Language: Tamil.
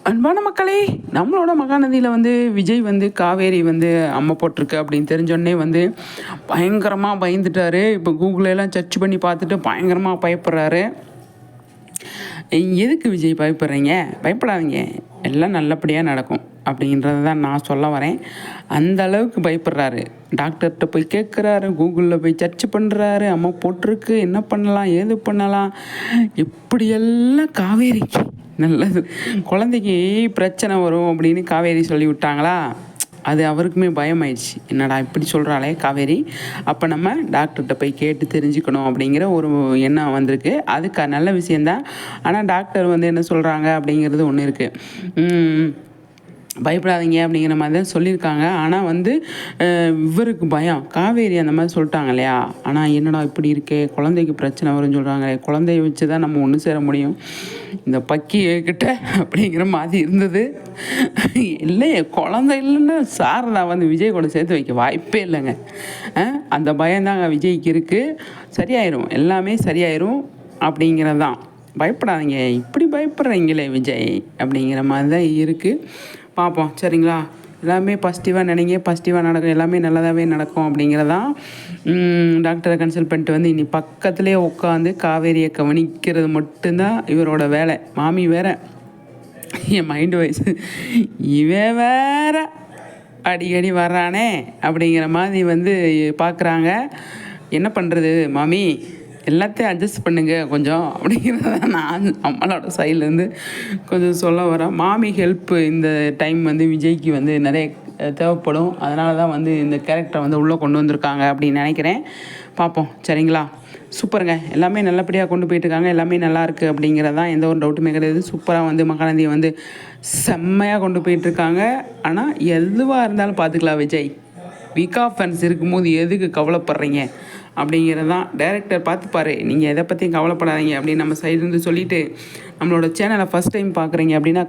அன்பான மக்களே, நம்மளோட மகாநதியில் வந்து விஜய் வந்து காவேரி வந்து அம்மை போட்டிருக்கு அப்படின்னு தெரிஞ்சோடனே வந்து பயங்கரமாக பயந்துட்டாரு. இப்போ கூகுளெல்லாம் சர்ச் பண்ணி பார்த்துட்டு பயங்கரமாக பயப்படுறாரு. எதுக்கு விஜய் பயப்படுறீங்க? பயப்படாதீங்க, எல்லாம் நல்லபடியாக நடக்கும் அப்படின்றத தான் நான் சொல்ல வரேன். அந்த அளவுக்கு பயப்படுறாரு. டாக்டர்கிட்ட போய் கேட்குறாரு, கூகுளில் போய் சர்ச் பண்ணுறாரு, அம்மா போட்டிருக்கு, என்ன பண்ணலாம், ஏது பண்ணலாம், இப்படியெல்லாம் காவேரிக்கு நல்லது, குழந்தைக்கு பிரச்சனை வரும் அப்படின்னு காவேரி சொல்லி விட்டாங்களா. அது அவருக்குமே பயமாயிடுச்சு. என்னடா இப்படி சொல்கிறாளே காவேரி, அப்போ நம்ம டாக்டர்கிட்ட போய் கேட்டு தெரிஞ்சுக்கணும் அப்படிங்கிற ஒரு எண்ணம் வந்திருக்கு. அதுக்கு நல்ல விஷயந்தான். ஆனால் டாக்டர் வந்து என்ன சொல்கிறாங்க அப்படிங்கிறது ஒன்று இருக்குது. பயப்படாதீங்க அப்படிங்கிற மாதிரி தான் சொல்லியிருக்காங்க. ஆனால் வந்து இவருக்கு பயம், காவேரி அந்த மாதிரி சொல்லிட்டாங்க இல்லையா. ஆனால் என்னடா இப்படி இருக்கே, குழந்தைக்கு பிரச்சனை வரும்னு சொல்கிறாங்களே, குழந்தைய வச்சு தான் நம்ம ஒன்று சேர முடியும் இந்த பக்கிக்கிட்ட அப்படிங்கிற மாதிரி இருந்தது. இல்லையே, குழந்தை இல்லைன்னு சாரதா வந்து விஜய் கூட சேர்த்து வைக்க வாய்ப்பே இல்லைங்க. அந்த பயம்தாங்க விஜய்க்கு இருக்குது. சரியாயிரும், எல்லாமே சரியாயிரும் அப்படிங்கிறது தான். பயப்படாதீங்க, இப்படி பயப்படுறீங்களே விஜய் அப்படிங்கிற மாதிரி தான் இருக்குது. பார்ப்போம், சரிங்களா. எல்லாமே பாசிட்டிவாக நினைங்க, பாசிட்டிவாக நடக்கும், எல்லாமே நல்லதாகவே நடக்கும் அப்படிங்கிறதான். டாக்டரை கன்சல்ட் பண்ணிட்டு வந்து இனி பக்கத்துலேயே உட்காந்து காவேரியை கவனிக்கிறது மட்டும்தான் இவரோட வேலை. மாமி வேற என் மைண்டு வயசு, இவன் வேற அடிக்கடி வர்றானே அப்படிங்கிற மாதிரி வந்து பார்க்குறாங்க. என்ன பண்ணுறது மாமி, எல்லாத்தையும் அட்ஜஸ்ட் பண்ணுங்க கொஞ்சம் அப்படிங்கிறத நான் நம்மளோட சைட்லேருந்து கொஞ்சம் சொல்ல வரேன். மாமி ஹெல்ப்பு இந்த டைம் வந்து விஜய்க்கு வந்து நிறைய தேவைப்படும். அதனால தான் வந்து இந்த கேரக்டரை வந்து உள்ளே கொண்டு வந்திருக்காங்க அப்படின்னு நினைக்கிறேன். பார்ப்போம், சரிங்களா. சூப்பருங்க, எல்லாமே நல்லபடியாக கொண்டு போயிட்டுருக்காங்க, எல்லாமே நல்லாயிருக்கு அப்படிங்கிறதான் எந்த ஒரு டவுட்டுமே கிடையாது. சூப்பராக வந்து மகாநதியை வந்து செம்மையாக கொண்டு போயிட்டுருக்காங்க. ஆனால் எதுவாக இருந்தாலும் பார்த்துக்கலாம் விஜய். வீக் ஆஃப் ஃபேன்ஸ் இருக்கும்போது எதுக்கு கவலைப்படுறீங்க அப்படிங்கிறது தான். டைரக்டர் பார்த்துப்பாரு, நீங்கள் எதை பற்றியும் கவலைப்படாதீங்க அப்படின்னு நம்ம சைட்லேருந்து சொல்லிவிட்டு, நம்மளோட சேனலை ஃபஸ்ட் டைம் பார்க்குறீங்க அப்படின்னா